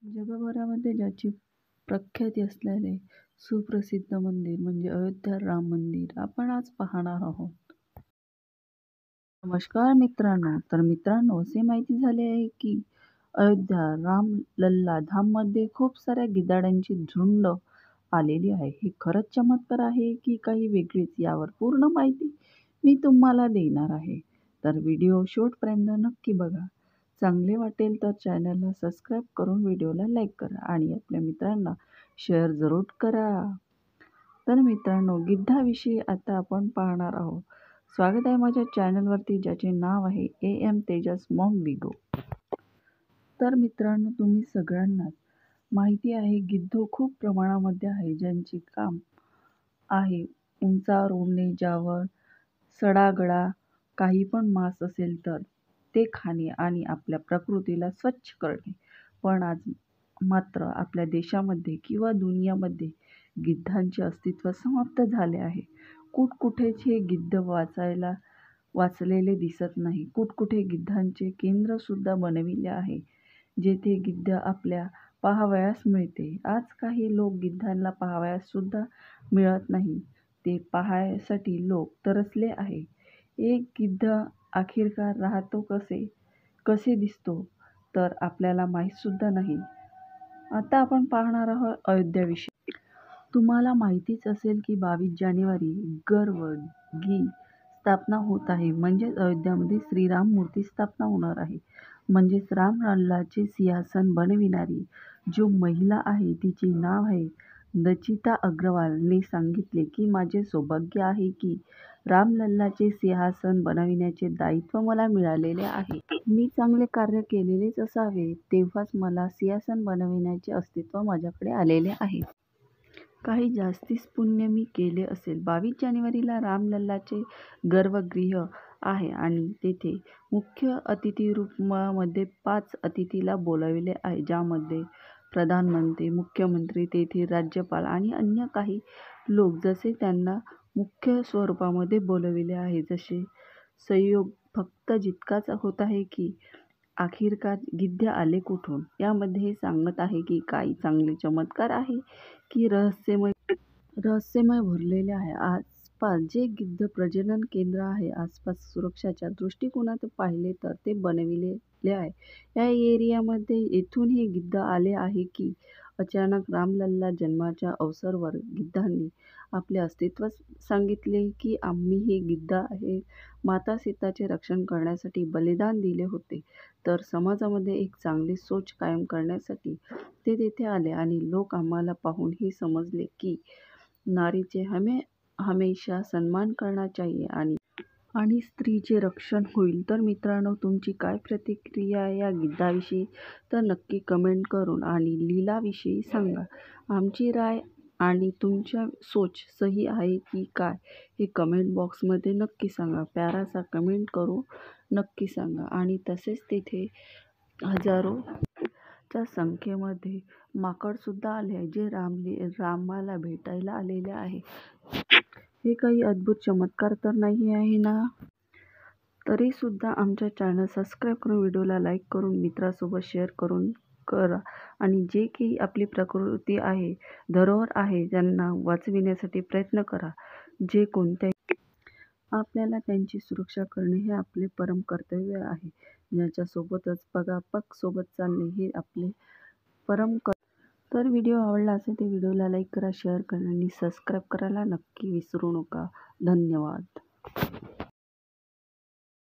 जगभरामध्ये ज्याची प्रख्याती असलेले सुप्रसिद्ध मंदिर म्हणजे अयोध्या राम मंदिर आपण आज पाहणार आहोत. नमस्कार मित्रांनो. तर मित्रांनो, असे माहिती झाले आहे की अयोध्या राम लल्ला धाममध्ये खूप साऱ्या गिधाडांची झुंड आलेली आहे. हे खरंच चमत्कार आहे की काही वेगळीच, यावर पूर्ण माहिती मी तुम्हाला देणार आहे. तर व्हिडिओ शेवटपर्यंत नक्की बघा. चांगले वाटेल तर चॅनलला सबस्क्राईब करून व्हिडिओला लाईक करा आणि आपल्या मित्रांना शेअर जरूर करा. तर मित्रांनो, गिद्धाविषयी आता आपण पाहणार आहोत. स्वागत आहे माझ्या चॅनलवरती, ज्याचे नाव आहे AM तेजस मॉम विगो. तर मित्रांनो, तुम्ही सगळ्यांनाच माहिती आहे गिद्ध खूप प्रमाणामध्ये आहे, ज्यांचे काम आहे उंचावर उडणे, ज्यावर सडागडा काही पण मांस असेल तर ते खाणे आणि आपल्या प्रकृतीला स्वच्छ करणे. पण आज मात्र आपल्या देशामध्ये किंवा दुनियामध्ये गिद्धांचे अस्तित्व समाप्त झाले आहे. कुठकुठेच हे गिद्ध वाचलेले दिसत नाही. कुठकुठे गिद्धांचे केंद्रसुद्धा बनविले आहे, जेथे गिद्ध आपल्या पाहावयास मिळते. आज काही लोक गिद्धांना पाहावयास सुद्धा मिळत नाही. ते पाहायसाठी लोक तरसले आहे. एक गिद्ध अखेरकार राहतो कसे दिसतो तर आपल्याला माहीत सुद्धा नाही. आता आपण पाहणार आहोत अयोध्याविषयी. तुम्हाला माहितीच असेल की 22 जानेवारी गर्भगृह स्थापना होत आहे. म्हणजेच अयोध्यामध्ये श्रीराम मूर्ती स्थापना होणार आहे. म्हणजेच राम लल्लाचे सिंहासन बनविणारी जो महिला आहे तिचे नाव आहे दचिता अग्रवाल ने सांगितले की माझे सौभाग्य आहे की रामलल्लाचे सिंहासन बनविण्याचे दायित्व मला मिळालेले आहे. मी चांगले कार्य केलेलेच असावे, तेव्हाच मला सिंहासन बनविण्याचे अस्तित्व माझ्याकडे आलेले आहे. काही जास्तीच पुण्य मी केले असेल. 22 जानेवारीला रामलल्लाचे गर्भगृह आहे आणि तेथे मुख्य अतिथी रूपामध्ये 5 अतिथीला बोलाविले आहे, ज्यामध्ये प्रधानमंत्री, मुख्यमंत्री, तेथील राज्यपाल आणि अन्य काही लोक, जसे त्यांना मुख्य स्वरूपामध्ये बोलविले आहे. जसे संयोग फक्त जितकाच होत आहे की आखिरकार गिद्ध आले कुठून. यामध्ये हे सांगत आहे की काही चांगले चमत्कार आहे की रहस्यमय भरलेले आहे. आसपास जे गिद्ध प्रजनन केंद्र आहे, आसपास सुरक्षाच्या दृष्टिकोनात पाहिले तर ते बनविलेले आहे. या एरियामध्ये येथून हे गिद्ध आले आहे की अचानक रामलल्ला जन्माच्या अवसरावर गिद्धांनी आपले अस्तित्व सांगितले की आम्ही हे गिद्ध आहे माता सीताचे रक्षण करण्यासाठी बलिदान दिले होते. तर समाजामध्ये एक चांगली सोच कायम करण्यासाठी ते तेथे आले आणि लोक आम्हाला पाहून हे समजले की नारीचे हमेशा सन्मान करना चाहिए आणि स्त्रीचे रक्षण होईल. तर मित्रांनो, तुमची काय प्रतिक्रिया या गिद्धाविषयी तर नक्की कमेंट करून आणि लीलाविषयी सांगा. आमची राय आणि तुमच्या सोच सही आहे की काय हे कमेंट बॉक्समध्ये नक्की सांगा. प्यारासा कमेंट करून नक्की सांगा. आणि तसेच तेथे हजारोच्या संख्येमध्ये माकडसुद्धा आले आहे, जे रामाला भेटायला आलेले आहे. हे काही अद्भुत चमत्कार तर नाही आहे ना? तरीसुद्धा आमच्या चॅनल सबस्क्राईब करून व्हिडिओला लाईक करून मित्रासोबत शेअर करा आणि जे काही आपली प्रकृती आहे, धरोहर आहे, त्यांना वाचविण्यासाठी प्रयत्न करा. जे कोणत्याही आपल्याला त्यांची सुरक्षा करणे हे आपले परम कर्तव्य आहे. ज्याच्यासोबतच पगापग सोबत चालणे हे आपले परम तर व्हिडिओ आवडला असेल तर व्हिडिओला लाईक करा, शेअर करा आणि सबस्क्राईब करायला नक्की विसरू नका. धन्यवाद.